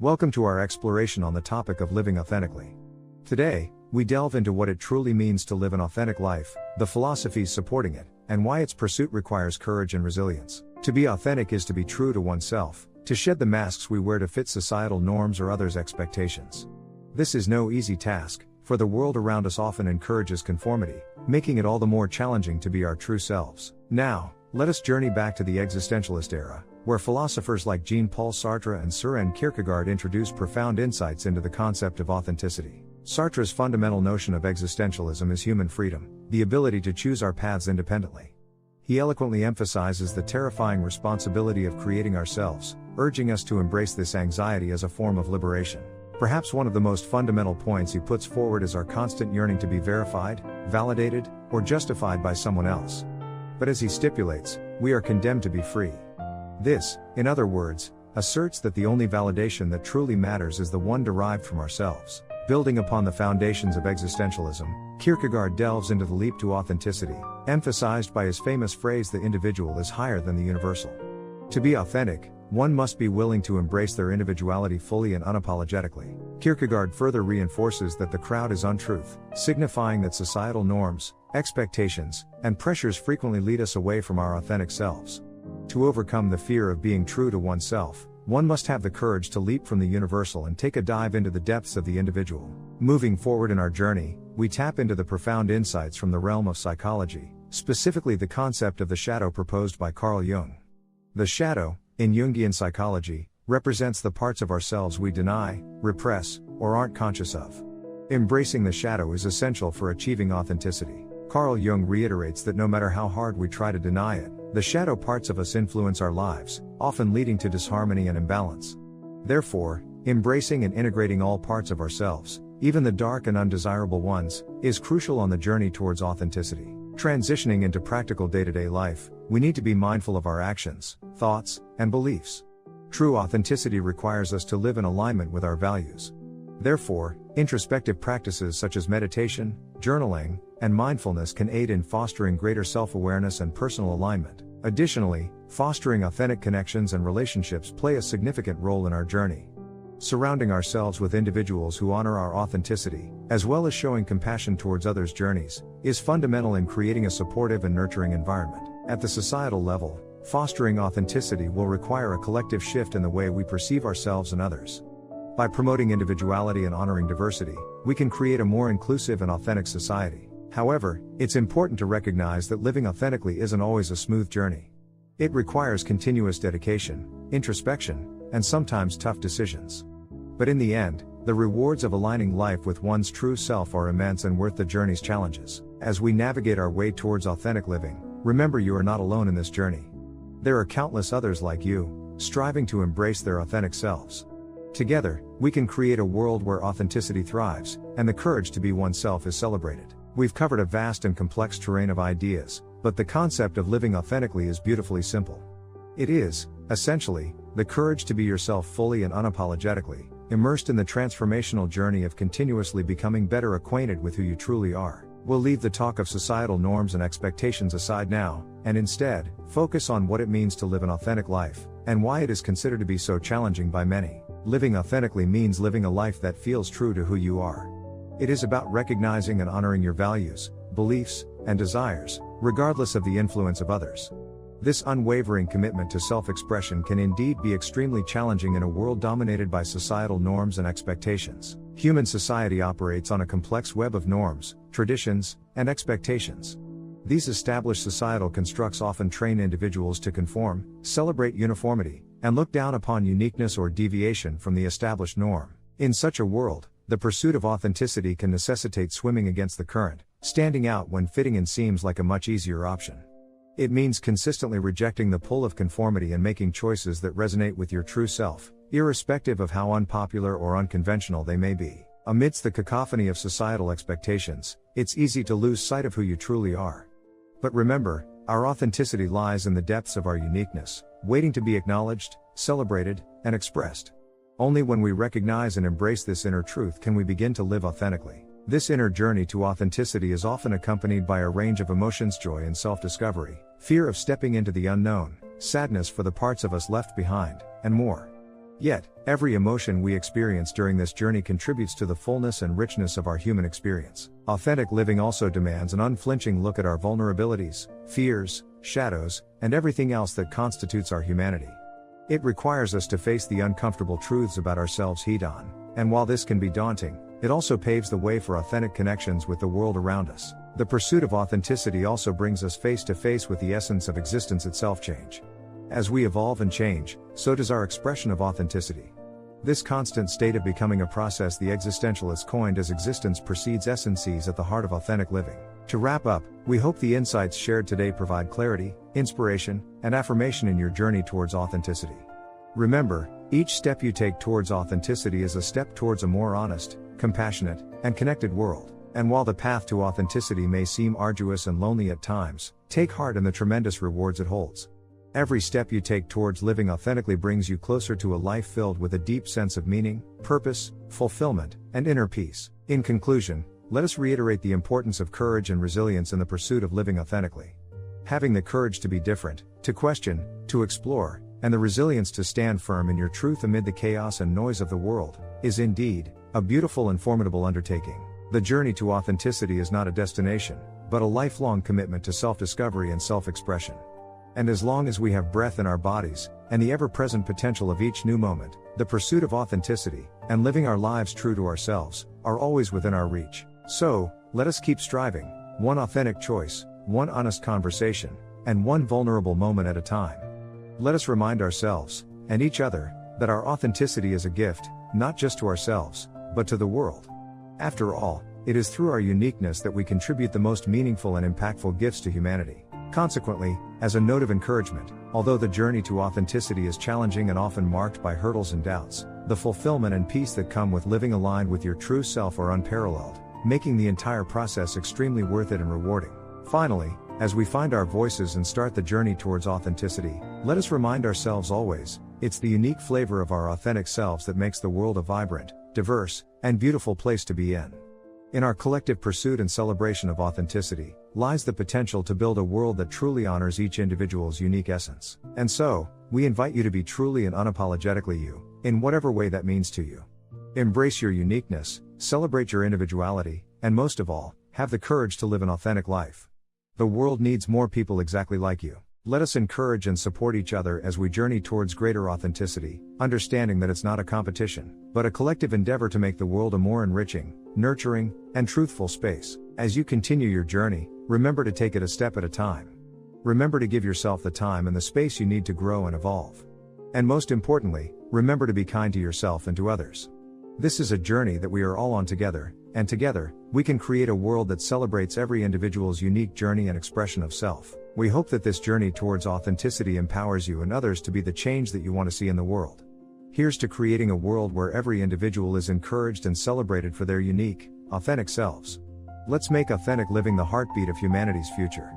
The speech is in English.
Welcome to our exploration on the topic of living authentically. Today, we delve into what it truly means to live an authentic life, the philosophies supporting it, and why its pursuit requires courage and resilience. To be authentic is to be true to oneself, to shed the masks we wear to fit societal norms or others' expectations. This is no easy task, for the world around us often encourages conformity, making it all the more challenging to be our true selves. Now, let us journey back to the existentialist era, where philosophers like Jean-Paul Sartre and Sartre and Kierkegaard introduced profound insights into the concept of authenticity. Sartre's fundamental notion of existentialism is human freedom, the ability to choose our paths independently. He eloquently emphasizes the terrifying responsibility of creating ourselves, urging us to embrace this anxiety as a form of liberation. Perhaps one of the most fundamental points he puts forward is our constant yearning to be verified, validated, or justified by someone else. But as he stipulates, we are condemned to be free. This, in other words, asserts that the only validation that truly matters is the one derived from ourselves. Building upon the foundations of existentialism, Kierkegaard delves into the leap to authenticity, emphasized by his famous phrase, "The individual is higher than the universal." To be authentic, one must be willing to embrace their individuality fully and unapologetically. Kierkegaard further reinforces that the crowd is untruth, signifying that societal norms, expectations, and pressures frequently lead us away from our authentic selves. To overcome the fear of being true to oneself, one must have the courage to leap from the universal and take a dive into the depths of the individual. Moving forward in our journey, we tap into the profound insights from the realm of psychology, specifically the concept of the shadow proposed by Carl Jung. The shadow, in Jungian psychology, represents the parts of ourselves we deny, repress, or aren't conscious of. Embracing the shadow is essential for achieving authenticity. Carl Jung reiterates that no matter how hard we try to deny it, the shadow parts of us influence our lives, often leading to disharmony and imbalance. Therefore, embracing and integrating all parts of ourselves, even the dark and undesirable ones, is crucial on the journey towards authenticity. Transitioning into practical day-to-day life, we need to be mindful of our actions, thoughts, and beliefs. True authenticity requires us to live in alignment with our values. Therefore, introspective practices such as meditation, journaling, and mindfulness can aid in fostering greater self-awareness and personal alignment. Additionally, fostering authentic connections and relationships play a significant role in our journey. Surrounding ourselves with individuals who honor our authenticity, as well as showing compassion towards others' journeys, is fundamental in creating a supportive and nurturing environment. At the societal level, fostering authenticity will require a collective shift in the way we perceive ourselves and others. By promoting individuality and honoring diversity, we can create a more inclusive and authentic society. However, it's important to recognize that living authentically isn't always a smooth journey. It requires continuous dedication, introspection, and sometimes tough decisions. But in the end, the rewards of aligning life with one's true self are immense and worth the journey's challenges. As we navigate our way towards authentic living, remember you are not alone in this journey. There are countless others like you, striving to embrace their authentic selves. Together, we can create a world where authenticity thrives, and the courage to be oneself is celebrated. We've covered a vast and complex terrain of ideas, but the concept of living authentically is beautifully simple. It is, essentially, the courage to be yourself fully and unapologetically, immersed in the transformational journey of continuously becoming better acquainted with who you truly are. We'll leave the talk of societal norms and expectations aside now, and instead, focus on what it means to live an authentic life, and why it is considered to be so challenging by many. Living authentically means living a life that feels true to who you are. It is about recognizing and honoring your values, beliefs, and desires, regardless of the influence of others. This unwavering commitment to self-expression can indeed be extremely challenging in a world dominated by societal norms and expectations. Human society operates on a complex web of norms, traditions, and expectations. These established societal constructs often train individuals to conform, celebrate uniformity, and look down upon uniqueness or deviation from the established norm. In such a world, the pursuit of authenticity can necessitate swimming against the current, standing out when fitting in seems like a much easier option. It means consistently rejecting the pull of conformity and making choices that resonate with your true self, irrespective of how unpopular or unconventional they may be. Amidst the cacophony of societal expectations, it's easy to lose sight of who you truly are. But remember, our authenticity lies in the depths of our uniqueness, waiting to be acknowledged, celebrated, and expressed. Only when we recognize and embrace this inner truth can we begin to live authentically. This inner journey to authenticity is often accompanied by a range of emotions: joy and self-discovery, fear of stepping into the unknown, sadness for the parts of us left behind, and more. Yet, every emotion we experience during this journey contributes to the fullness and richness of our human experience. Authentic living also demands an unflinching look at our vulnerabilities, fears, shadows, and everything else that constitutes our humanity. It requires us to face the uncomfortable truths about ourselves head on, and while this can be daunting, it also paves the way for authentic connections with the world around us. The pursuit of authenticity also brings us face to face with the essence of existence itself: change. As we evolve and change, so does our expression of authenticity. This constant state of becoming a process the existentialists coined as existence precedes essence is at the heart of authentic living. To wrap up, we hope the insights shared today provide clarity, inspiration, and affirmation in your journey towards authenticity. Remember, each step you take towards authenticity is a step towards a more honest, compassionate, and connected world. And while the path to authenticity may seem arduous and lonely at times, take heart in the tremendous rewards it holds. Every step you take towards living authentically brings you closer to a life filled with a deep sense of meaning, purpose, fulfillment, and inner peace. In conclusion, let us reiterate the importance of courage and resilience in the pursuit of living authentically. Having the courage to be different, to question, to explore, and the resilience to stand firm in your truth amid the chaos and noise of the world, is indeed a beautiful and formidable undertaking. The journey to authenticity is not a destination, but a lifelong commitment to self-discovery and self-expression. And as long as we have breath in our bodies, and the ever-present potential of each new moment, the pursuit of authenticity, and living our lives true to ourselves, are always within our reach. So, let us keep striving, one authentic choice, one honest conversation, and one vulnerable moment at a time. Let us remind ourselves, and each other, that our authenticity is a gift, not just to ourselves, but to the world. After all, it is through our uniqueness that we contribute the most meaningful and impactful gifts to humanity. Consequently, as a note of encouragement, although the journey to authenticity is challenging and often marked by hurdles and doubts, the fulfillment and peace that come with living aligned with your true self are unparalleled, making the entire process extremely worth it and rewarding. Finally, as we find our voices and start the journey towards authenticity, let us remind ourselves always, it's the unique flavor of our authentic selves that makes the world a vibrant, diverse, and beautiful place to be in. In our collective pursuit and celebration of authenticity, lies the potential to build a world that truly honors each individual's unique essence. And so, we invite you to be truly and unapologetically you, in whatever way that means to you. Embrace your uniqueness, celebrate your individuality, and most of all, have the courage to live an authentic life. The world needs more people exactly like you. Let us encourage and support each other as we journey towards greater authenticity, understanding that it's not a competition, but a collective endeavor to make the world a more enriching, nurturing, and truthful space. As you continue your journey, remember to take it a step at a time. Remember to give yourself the time and the space you need to grow and evolve. And most importantly, remember to be kind to yourself and to others. This is a journey that we are all on together, and together, we can create a world that celebrates every individual's unique journey and expression of self. We hope that this journey towards authenticity empowers you and others to be the change that you want to see in the world. Here's to creating a world where every individual is encouraged and celebrated for their unique, authentic selves. Let's make authentic living the heartbeat of humanity's future.